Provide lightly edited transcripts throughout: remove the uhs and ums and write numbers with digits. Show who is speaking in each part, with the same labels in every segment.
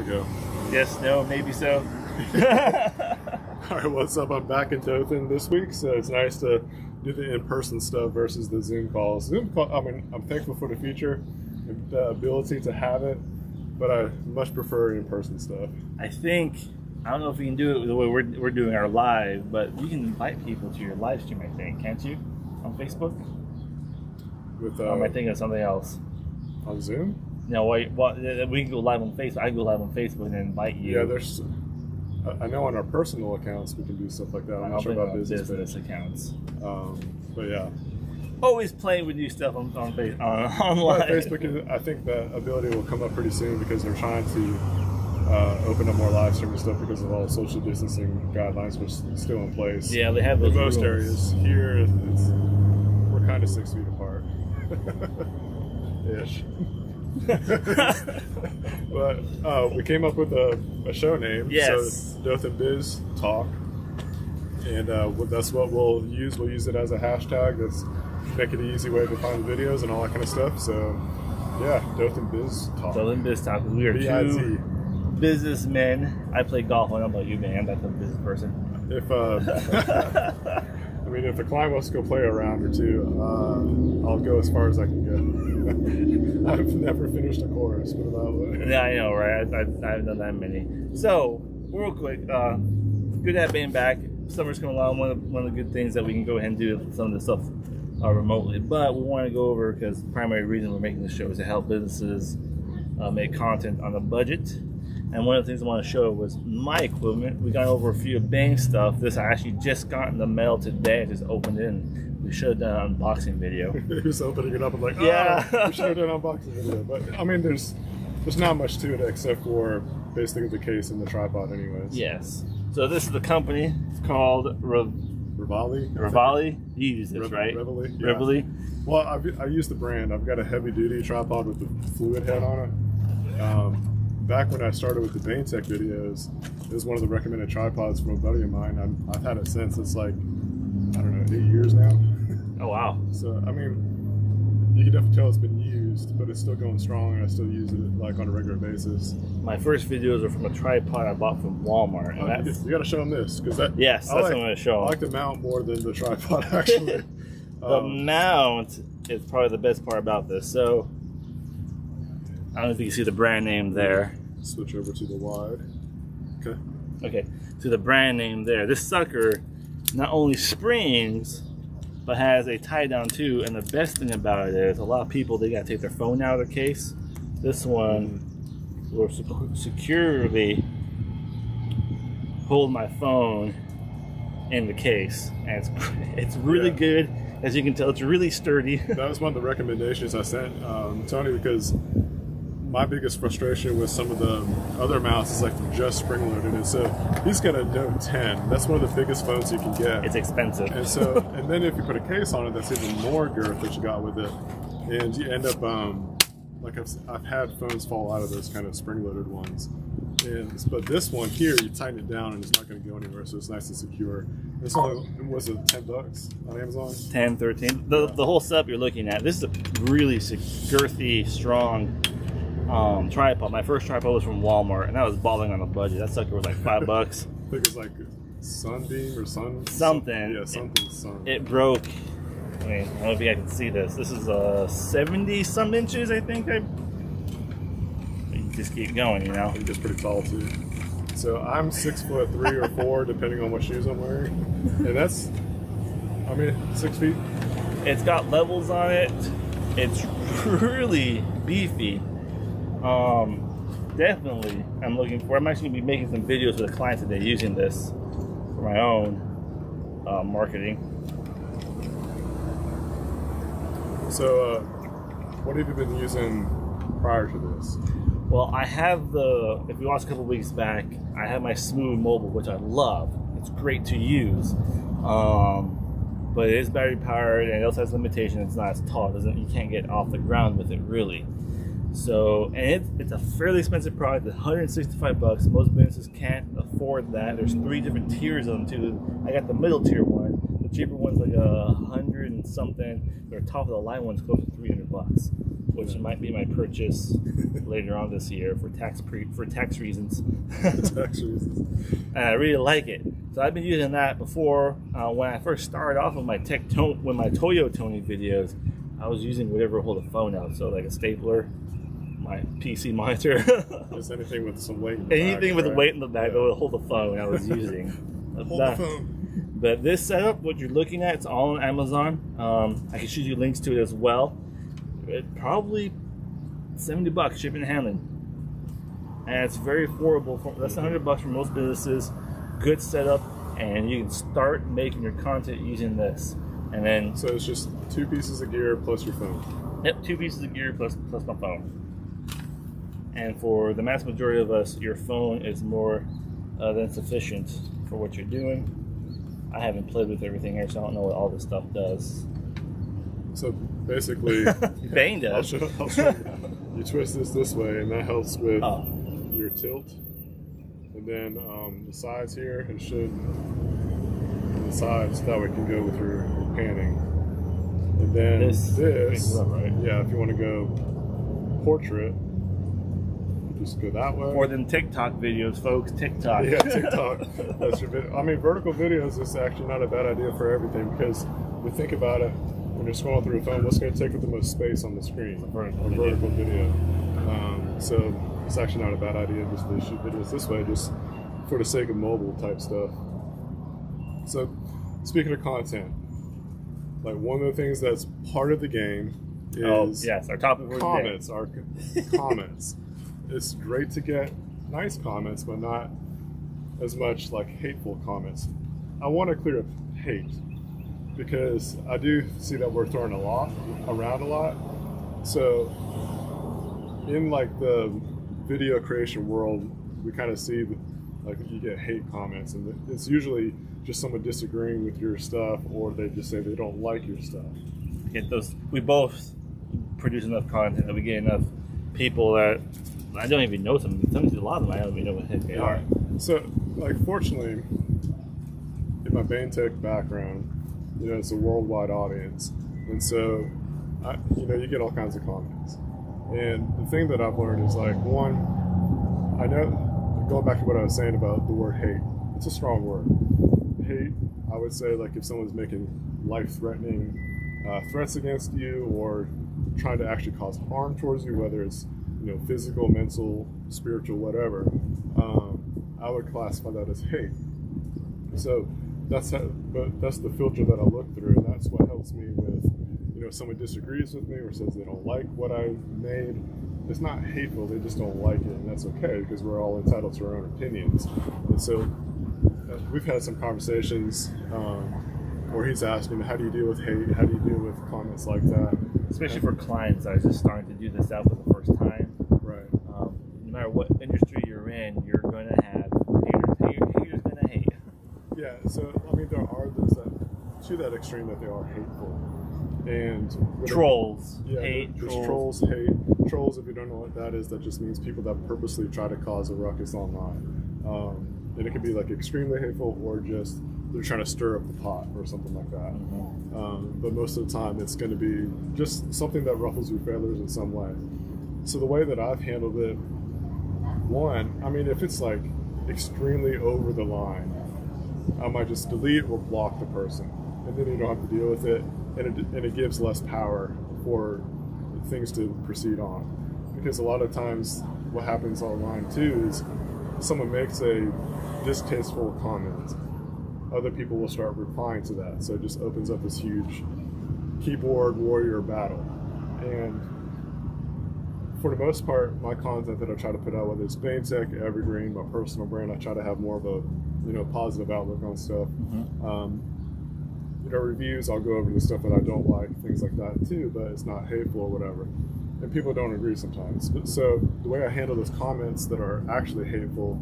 Speaker 1: we go.
Speaker 2: Yes, no, maybe so.
Speaker 1: Alright, what's up? I'm back in Dothan this week, so it's nice to do the in-person stuff versus the Zoom calls. I mean, I'm thankful for the feature, the ability to have it, but I much prefer in-person stuff.
Speaker 2: I don't know if you can do it the way we're doing our live, but you can invite people to your live stream, I think, can't you? On Facebook?
Speaker 1: With,
Speaker 2: am I thinking of something else?
Speaker 1: On Zoom?
Speaker 2: No, we can go live on Facebook. I can go live on Facebook and invite you.
Speaker 1: Yeah, there's... I know on our personal accounts we can do stuff like that. I'm not sure about business
Speaker 2: accounts.
Speaker 1: But yeah.
Speaker 2: Always playing with new stuff on online.
Speaker 1: Facebook, I think that ability will come up pretty soon because they're trying to open up more live streaming stuff because of all the social distancing guidelines which are still in place.
Speaker 2: Yeah, they have those
Speaker 1: in most
Speaker 2: rules.
Speaker 1: areas. Here, we're kind of 6 feet apart. Ish. But we came up with a show name.
Speaker 2: Yes.
Speaker 1: So Dothan Biz Talk, and that's what we'll use. We'll use it as a hashtag. That's make it an easy way to find the videos and all that kind of stuff. So yeah, Dothan Biz Talk.
Speaker 2: Dothan Biz Talk. We are
Speaker 1: B-I-Z.
Speaker 2: two businessmen. I play golf. I don't know about you, man. I'm not a business person.
Speaker 1: If I mean, if the client wants to go play a round or two, I'll go as far as I can go. I've never finished a course, put it that way.
Speaker 2: Yeah, I know, right? I haven't done that many. So, real quick, good to have Bane back. Summer's coming along. One of the good things that we can go ahead and do some of this stuff remotely. But we want to go over, because the primary reason we're making this show is to help businesses make content on a budget. And one of the things I want to show was my equipment. We got over a few of Bane stuff. This I actually just got in the mail today. I just opened it and we should have done an unboxing video.
Speaker 1: He was opening it up and like, oh,
Speaker 2: yeah.
Speaker 1: We should have done an unboxing video. But I mean, there's not much to it except for basically the case and the tripod anyways.
Speaker 2: Yes. So this is the company. It's called
Speaker 1: Rivali.
Speaker 2: Rivali? You use this, right?
Speaker 1: Rivali. Yeah.
Speaker 2: Rivali.
Speaker 1: Well, I use the brand. I've got a heavy-duty tripod with the fluid head on it. Back when I started with the Bane Tech videos, it was one of the recommended tripods from a buddy of mine. I've had it since. It's like, I don't know, 8 years now.
Speaker 2: Oh, wow.
Speaker 1: So, I mean, you can definitely tell it's been used, but it's still going strong, and I still use it like on a regular basis.
Speaker 2: My first videos are from a tripod I bought from Walmart. And
Speaker 1: you got to show them this, because
Speaker 2: yes, that's what I'm going to show them.
Speaker 1: I like the mount more than the tripod, actually.
Speaker 2: The mount is probably the best part about this. So, I don't know if you can see the brand name there.
Speaker 1: Switch over to the wide. Okay.
Speaker 2: Okay, so the brand name there. This sucker not only springs, but has a tie down too. And the best thing about it is a lot of people, they gotta take their phone out of the case. This one will securely hold my phone in the case. And it's really good. As you can tell, it's really sturdy.
Speaker 1: That was one of the recommendations I sent Tony, because my biggest frustration with some of the other mounts is like they're just spring loaded, and so he's got a Note 10. That's one of the biggest phones you can get.
Speaker 2: It's expensive.
Speaker 1: And so, and then if you put a case on it, that's even more girth that you got with it, and you end up like I've had phones fall out of those kind of spring loaded ones. But this one here, you tighten it down and it's not going to go anywhere, so it's nice and secure. This only was it $10 on Amazon?
Speaker 2: 10, 13. The whole setup you're looking at. This is a really girthy, strong tripod. My first tripod was from Walmart, and that was balling on a budget. That sucker was like $5.
Speaker 1: I think it was like Sunbeam or
Speaker 2: something.
Speaker 1: Yeah, something Sun.
Speaker 2: It broke. I mean, I don't know if you guys can see this. This is 70 some inches, I think. You just keep going, you know.
Speaker 1: It gets pretty tall too. So I'm 6'3" or 4", depending on what shoes I'm wearing, and that's, I mean, 6 feet.
Speaker 2: It's got levels on it. It's really beefy. Definitely, I'm actually going to be making some videos with a client today using this for my own marketing.
Speaker 1: So, what have you been using prior to this?
Speaker 2: Well, I have if you watched a couple weeks back, I have my Smooth Mobile, which I love. It's great to use. But it is battery powered, and it also has limitations. It's not as tall. You can't get off the ground with it, really. So, and it's a fairly expensive product. It's $165. Most businesses can't afford that. There's 3 different tiers of them too. I got the middle tier one. The cheaper one's like $100 and something. The top of the line one's close to $300. which might be my purchase later on this year for tax reasons.
Speaker 1: Tax reasons.
Speaker 2: And I really like it. So I've been using that before. When I first started off with my Toyo Tony videos, I was using whatever will hold the phone out. So like a stapler, my PC monitor.
Speaker 1: Just anything with some weight in the
Speaker 2: Anything
Speaker 1: back,
Speaker 2: with
Speaker 1: right?
Speaker 2: weight in the back that would hold the phone I was using.
Speaker 1: Hold the phone.
Speaker 2: But this setup, what you're looking at, it's all on Amazon. I can shoot you links to it as well. Probably $70 shipping and handling. And it's very affordable. Less than $100 for most businesses. Good setup, and you can start making your content using this. And then,
Speaker 1: so it's just 2 pieces of gear plus your phone.
Speaker 2: Yep, 2 pieces of gear plus my phone. And for the mass majority of us, your phone is more than sufficient for what you're doing. I haven't played with everything here, so I don't know what all this stuff does.
Speaker 1: So basically,
Speaker 2: Bane does.
Speaker 1: I'll show you. You twist this way, and that helps with your tilt. And then the sides here, it should, the sides, that way can go with your panning. And then this
Speaker 2: right?
Speaker 1: Yeah, if you want to go portrait, just go that way.
Speaker 2: Or them TikTok videos, folks. TikTok.
Speaker 1: Yeah, TikTok. That's your video. I mean, vertical videos is actually not a bad idea for everything, because we think about it when you're scrolling through a phone, what's going to take up the most space on the screen? A vertical video. So it's actually not a bad idea just to shoot videos this way, just for the sake of mobile type stuff. So speaking of content, like one of the things that's part of the game is
Speaker 2: our topic for
Speaker 1: comments. Our comments. It's great to get nice comments, but not as much like hateful comments. I want to clear up hate, because I do see that we're throwing around a lot. So in like the video creation world, we kind of see like you get hate comments, and it's usually just someone disagreeing with your stuff, or they just say they don't like your stuff.
Speaker 2: Get those. We both produce enough content that we get enough people that I don't even know some. A lot of them I don't even know what the heck they are.
Speaker 1: So, like, fortunately, in my Bane Tech background, you know, it's a worldwide audience, and so you get all kinds of comments. And the thing that I've learned is, like, one, I know, going back to what I was saying about the word hate, it's a strong word. Hate, I would say, like, if someone's making life-threatening threats against you, or trying to actually cause harm towards you, whether it's, you know, physical, mental, spiritual, whatever, I would classify that as hate. So that's the filter that I look through, and that's what helps me with, you know, if someone disagrees with me or says they don't like what I made. It's not hateful, they just don't like it, and that's okay, because we're all entitled to our own opinions. And so we've had some conversations where he's asking, how do you deal with hate? How do you deal with comments like that?
Speaker 2: Especially for clients that are just starting to do this out for the first time.
Speaker 1: Right.
Speaker 2: No matter what industry you're in, you're going to have haters. Haters going to hate.
Speaker 1: Yeah, so, I mean, there are those that, to that extreme, that they are hateful. And
Speaker 2: trolls.
Speaker 1: Yeah,
Speaker 2: hate,
Speaker 1: there's
Speaker 2: trolls.
Speaker 1: hate. Trolls, if you don't know what that is, that just means people that purposely try to cause a ruckus online. And it can be like extremely hateful, or just they're trying to stir up the pot or something like that.
Speaker 2: Mm-hmm.
Speaker 1: But most of the time it's going to be just something that ruffles your feathers in some way. So the way that I've handled it, one, I mean, if it's like extremely over the line, I might just delete or block the person, and then you don't have to deal with it, and it gives less power for things to proceed on. Because a lot of times what happens online too is someone makes a distasteful comment, other people will start replying to that, so it just opens up this huge keyboard warrior battle. And for the most part, my content that I try to put out, whether it's Bane Tech, Evergreen, my personal brand, I try to have more of a, you know, positive outlook on stuff.
Speaker 2: Mm-hmm.
Speaker 1: You know, reviews, I'll go over the stuff that I don't like, things like that too, but it's not hateful or whatever. And people don't agree sometimes. But so the way I handle those comments that are actually hateful,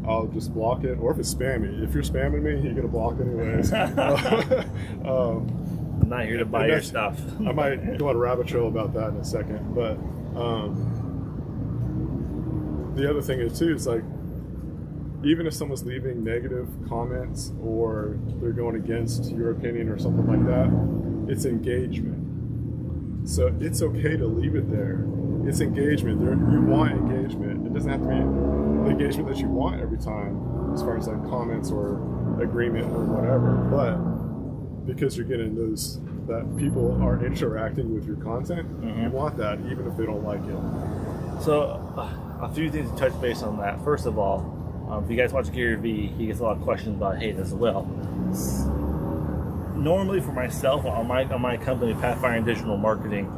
Speaker 1: I'll just block it. Or if it's spammy, if you're spamming me, you get a block anyways.
Speaker 2: I'm not here to buy your stuff.
Speaker 1: I might go on a rabbit trail about that in a second. But the other thing is too, it's like, even if someone's leaving negative comments or they're going against your opinion or something like that, it's engagement. So it's okay to leave it there. It's engagement. You want engagement. It doesn't have to be the engagement that you want every time, as far as like comments or agreement or whatever. But because you're getting those, that people are interacting with your content, you want that even if they don't like it.
Speaker 2: So a few things to touch base on that. First of all, if you guys watch Gary Vee, he gets a lot of questions about hate as well. Normally for myself, on my company, Pathfinder Digital Marketing,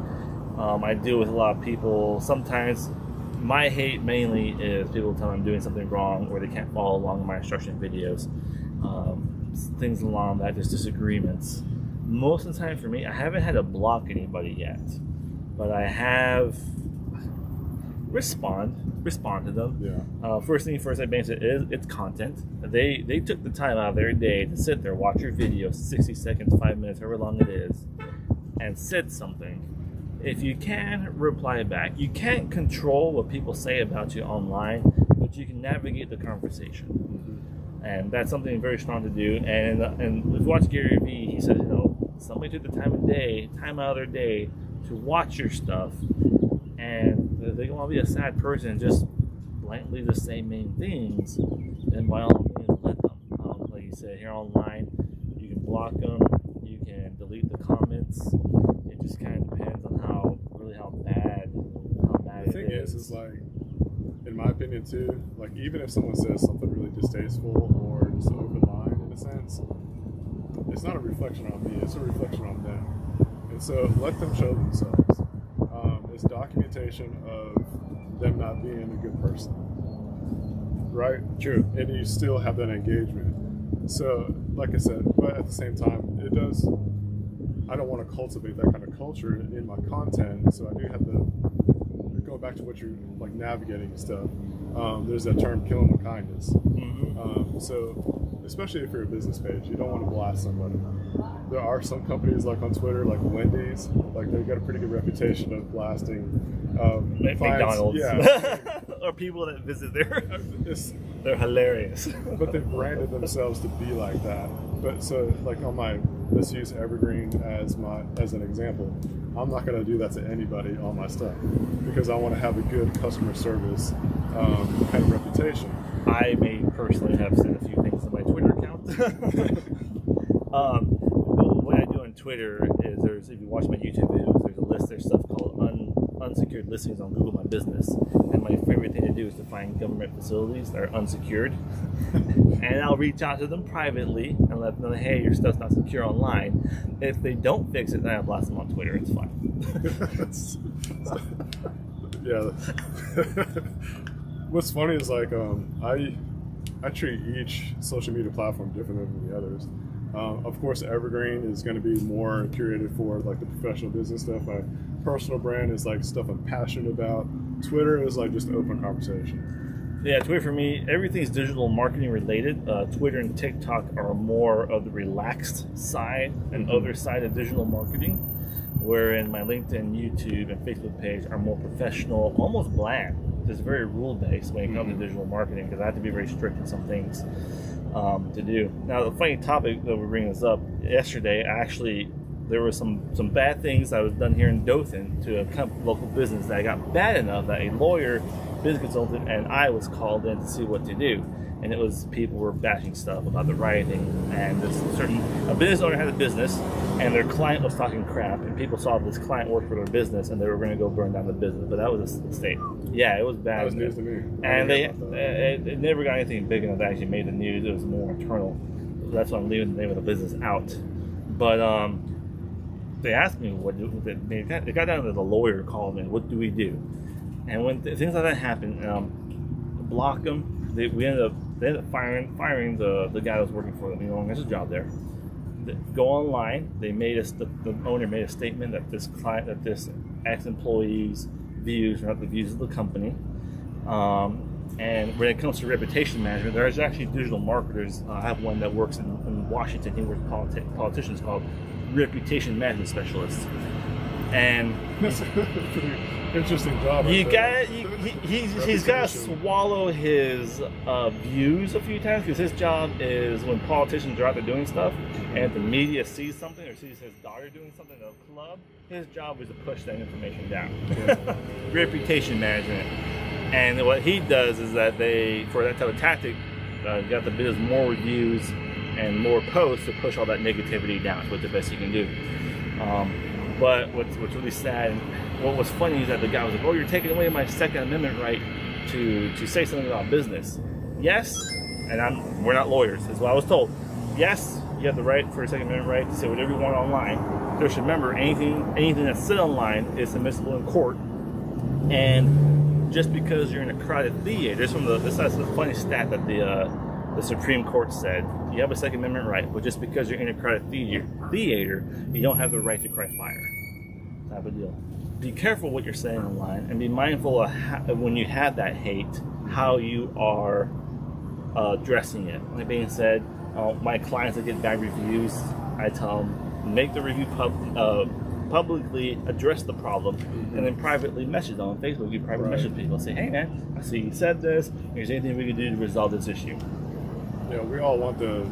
Speaker 2: I deal with a lot of people. Sometimes my hate mainly is people telling me I'm doing something wrong or they can't follow along in my instruction videos. Things along that, just disagreements. Most of the time for me, I haven't had to block anybody yet, but I have respond to them.
Speaker 1: Yeah.
Speaker 2: First thing first, I mentioned it's content. They took the time out of their day to sit there, watch your video, 60 seconds, 5 minutes, however long it is, and said something. If you can reply back, you can't control what people say about you online, but you can navigate the conversation, and that's something very strong to do. And if you watch Gary Vee, he says, you know, somebody took the time out of their day to watch your stuff, and they don't want to be a sad person and just blankly just say mean things, then by all means let them. Like you said, here online, you can block them, you can delete the comments. It just kind of depends on how bad
Speaker 1: the thing is like, in my opinion too, like even if someone says something really distasteful or just an open line in a sense, it's not a reflection on me, it's a reflection on them. And so let them show themselves. It's documentation of them not being a good person, right?
Speaker 2: True.
Speaker 1: And you still have that engagement. So like I said, but at the same time, I don't want to cultivate that kind of culture in my content, so I do have to go back to what you're like navigating stuff. There's that term, killing with kindness. So especially if you're a business page, you don't want to blast somebody. There are some companies like on Twitter, like Wendy's, like they've got a pretty good reputation of blasting
Speaker 2: McDonald's,
Speaker 1: yeah,
Speaker 2: or people that visit there. They're hilarious.
Speaker 1: But they've branded themselves to be like that. But so like on my, let's use Evergreen as an example. I'm not going to do that to anybody on my stuff because I want to have a good customer service kind of reputation.
Speaker 2: I may personally have said a few things on my Twitter account. What I do on Twitter is if you watch my YouTube videos, there's stuff called unsecured listings on Google My Business. And my favorite thing to do is to find government facilities that are unsecured. And I'll reach out to them privately and let them know, hey, your stuff's not secure online. If they don't fix it, then I blast them on Twitter. It's fine.
Speaker 1: Yeah. What's funny is like I treat each social media platform different than the others. Of course, Evergreen is going to be more curated for like the professional business stuff. My personal brand is like stuff I'm passionate about. Twitter is like just open conversation.
Speaker 2: Yeah, Twitter for me, everything's digital marketing related. Twitter and TikTok are more of the relaxed side and other side of digital marketing, wherein my LinkedIn, YouTube, and Facebook page are more professional, almost bland. It's very rule-based when it comes to digital marketing because I have to be very strict in some things to do. Now, the funny topic that we're bringing this up, yesterday, actually, there were some bad things that was done here in Dothan to a local business that got bad enough that a lawyer, business consultant, and I was called in to see what to do. And it was people were bashing stuff about the rioting, and a business owner had a business, and their client was talking crap, and people saw this client worked for their business, and they were going to go burn down the business. But that was a state. Yeah, it was bad.
Speaker 1: That was news to me.
Speaker 2: And it never got anything big enough that actually made the news. It was more internal. That's why I'm leaving the name of the business out. But they asked me it got down to the lawyer called me. What do we do? And when things like that happen, block them. They ended up firing the guy that was working for them. He no longer has a job there. They go online. They made the owner made a statement that this ex-employee's views are not the views of the company. And when it comes to reputation management, there's actually digital marketers. I have one that works in Washington. He works with politicians called reputation management specialists. And
Speaker 1: That's a pretty interesting job.
Speaker 2: you got he's got to swallow his views a few times, because his job is when politicians are out there doing stuff, and if the media sees something or sees his daughter doing something at a club, his job is to push that information down.
Speaker 1: Yeah.
Speaker 2: Reputation management. And what he does is that they, for that type of tactic, got the biz more reviews and more posts to push all that negativity down. It's what the best you can do. But what's really sad, what was funny is that the guy was like, "Oh, you're taking away my Second Amendment right to say something about business." Yes, and we're not lawyers, is what I was told. Yes, you have the right for a Second Amendment right to say whatever you want online. Just remember, anything that's said online is admissible in court. And just because you're in a crowded theater, this is a funny stat that the Supreme Court said. You have a Second Amendment right, but just because you're in a crowded theater, you don't have the right to cry fire. Type of deal. Be careful what you're saying online, and be mindful of when you have that hate, how you are addressing it. Like being said, my clients that get bad reviews, I tell them, make the review publicly, address the problem, and then privately message them on Facebook. You private message people, say, "Hey man, I see you said this. Is there anything we can do to resolve this issue?"
Speaker 1: Yeah, we all want the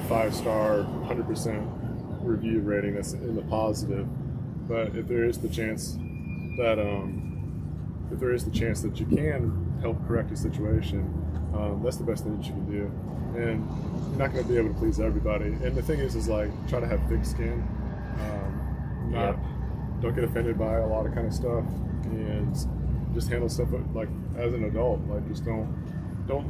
Speaker 1: 5-star, 100% review rating that's in the positive. But if there is the chance that you can help correct a situation, that's the best thing that you can do. And you're not going to be able to please everybody. And the thing is like, try to have thick skin. Don't get offended by a lot of kind of stuff, and just handle stuff like as an adult. Like, just don't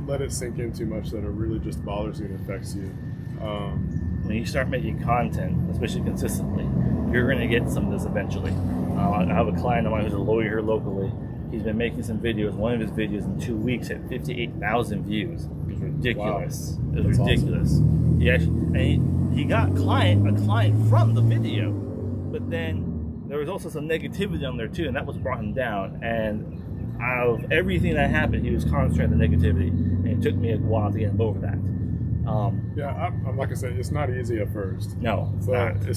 Speaker 1: let it sink in too much that it really just bothers you and affects you.
Speaker 2: When you start making content, especially consistently, you're going to get some of this eventually. I have a client of mine who's a lawyer here locally. He's been making some videos. One of his videos in 2 weeks had 58,000 views. It was ridiculous. Wow. It was ridiculous. Awesome. He got a client from the video, but then there was also some negativity on there too, and that was brought him down. And out of everything that happened, he was concentrating on the negativity, and it took me a while to get him over that.
Speaker 1: I'm like I said, it's not easy at first.
Speaker 2: No, it's
Speaker 1: but
Speaker 2: not.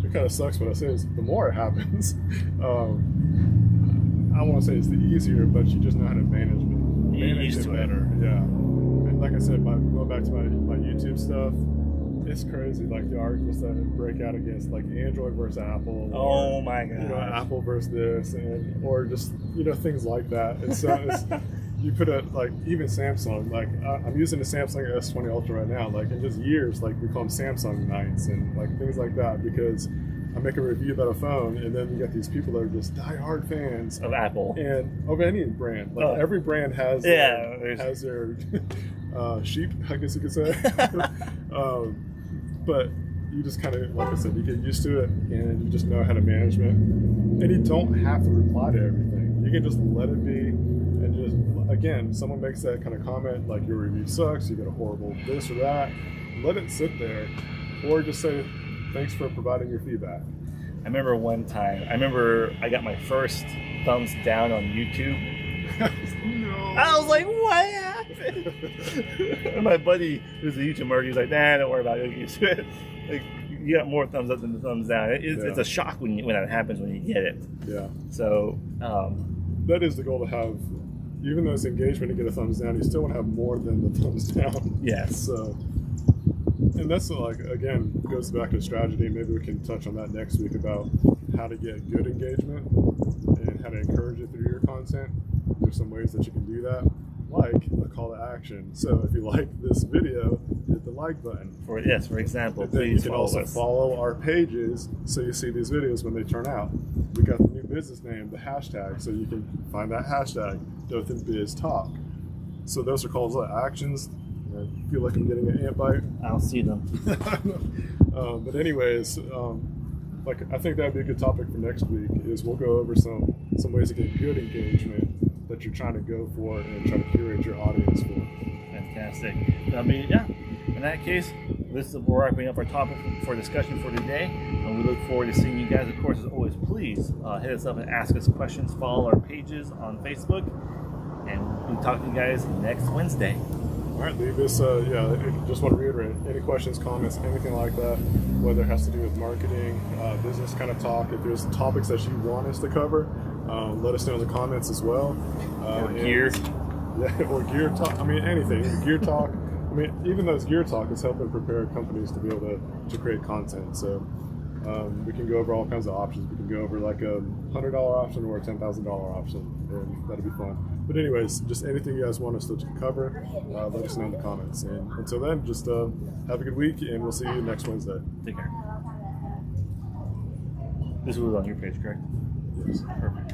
Speaker 1: It kind of sucks what I say is the more it happens, I don't want to say it's the easier, but you just know how to manage it better. Yeah. And like I said, going back to my YouTube stuff, it's crazy, like the arguments that break out against like Android versus Apple.
Speaker 2: Oh my god.
Speaker 1: Apple versus this, or just things like that. And so you put like even Samsung, like I'm using the Samsung S20 Ultra right now. Like in just years, like we call them Samsung nights and like things like that, because I make a review about a phone, and then you got these people that are just diehard fans
Speaker 2: of Apple
Speaker 1: and of any brand. Like every brand has their sheep, I guess you could say. But you just kind of, like I said, you get used to it, and you just know how to manage it. And you don't have to reply to everything. You can just let it be, and just, again, someone makes that kind of comment, like your review sucks, you got a horrible this or that, let it sit there, or just say, thanks for providing your feedback.
Speaker 2: I remember one time, I got my first thumbs down on YouTube.
Speaker 1: No.
Speaker 2: I was like, what happened? And my buddy, who's a YouTube marketer, he's like, nah, don't worry about it. Like, you got more thumbs up than the thumbs down. It's a shock when that happens, when you get it.
Speaker 1: Yeah.
Speaker 2: So
Speaker 1: that is the goal, to have, even though it's engagement to get a thumbs down, you still want to have more than the thumbs down.
Speaker 2: Yes.
Speaker 1: So, and that's like, again, goes back to strategy. Maybe we can touch on that next week about how to get good engagement and how to encourage it through your content. There's some ways that you can do that, like a call to action. So if you like this video, hit the like button.
Speaker 2: For example,
Speaker 1: and then
Speaker 2: please
Speaker 1: you can also follow our pages so you see these videos when they turn out. We got the new business name, the hashtag, so you can find that hashtag, dothanbiztalk. So those are calls to actions. I feel like I'm getting an ant bite.
Speaker 2: I'll see them.
Speaker 1: But anyways, like I think that'd be a good topic for next week. Is we'll go over some ways to get good engagement that you're trying to go for and try to curate your audience for.
Speaker 2: Fantastic. I mean, yeah. In that case, we're wrapping up our topic for discussion for today, and we look forward to seeing you guys. Of course, as always, please hit us up and ask us questions. Follow our pages on Facebook, and we'll talk to you guys next Wednesday.
Speaker 1: right, leave this. Just want to reiterate, any questions, comments, anything like that, whether it has to do with marketing, business kind of talk. If there's topics that you want us to cover, let us know in the comments as well.
Speaker 2: Or gear.
Speaker 1: Yeah, or gear talk. I mean, anything. Gear talk. I mean, even those gear talk is helping prepare companies to be able to create content. So we can go over all kinds of options. We can go over like a $100 option or a $10,000 option, and that'll be fun. But anyways, just anything you guys want us to cover, let us know in the comments. And until then, just have a good week, and we'll see you next Wednesday.
Speaker 2: Take care. This was on your page, correct?
Speaker 1: Yes.
Speaker 2: Perfect.